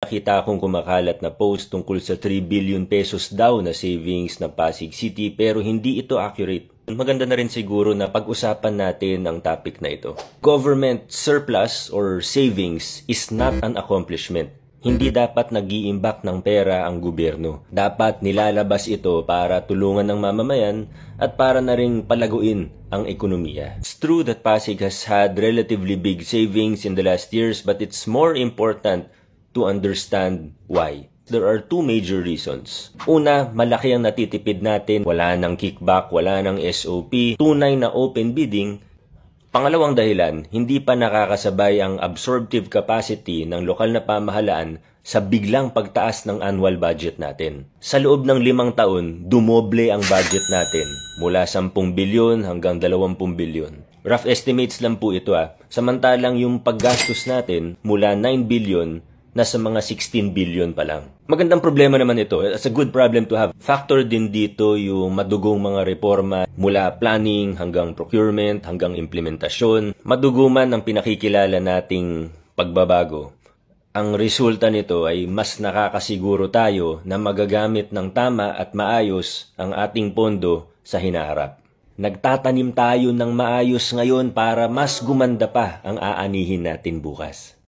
Nakita akong kumakalat na post tungkol sa 3 billion pesos daw na savings ng Pasig City pero hindi ito accurate. Maganda na rin siguro na pag-usapan natin ang topic na ito. Government surplus or savings is not an accomplishment. Hindi dapat nag-iimbak ng pera ang gobyerno. Dapat nilalabas ito para tulungan ng mamamayan at para na ring palaguin ang ekonomiya. It's true that Pasig has had relatively big savings in the last years, but it's more important to understand why. There are two major reasons. Una, malaki ang natitipid natin. Wala nang kickback, wala nang SOP, tunay na open bidding. Pangalawang dahilan, hindi pa nakakasabay ang absorptive capacity ng lokal na pamahalaan sa biglang pagtaas ng annual budget natin. Sa loob ng 5 taon, dumoble ang budget natin mula 10 bilyon hanggang 20 bilyon. Rough estimates lang po ito Samantalang yung paggastos natin mula 9 bilyon nasa mga 16 billion pa lang. Magandang problema naman ito. It's a good problem to have. Factor din dito yung madugong mga reforma mula planning hanggang procurement hanggang implementasyon. Madugo man ang pinakikilala nating pagbabago. Ang resulta nito ay mas nakakasiguro tayo na magagamit ng tama at maayos ang ating pondo sa hinaharap. Nagtatanim tayo ng maayos ngayon para mas gumanda pa ang aanihin natin bukas.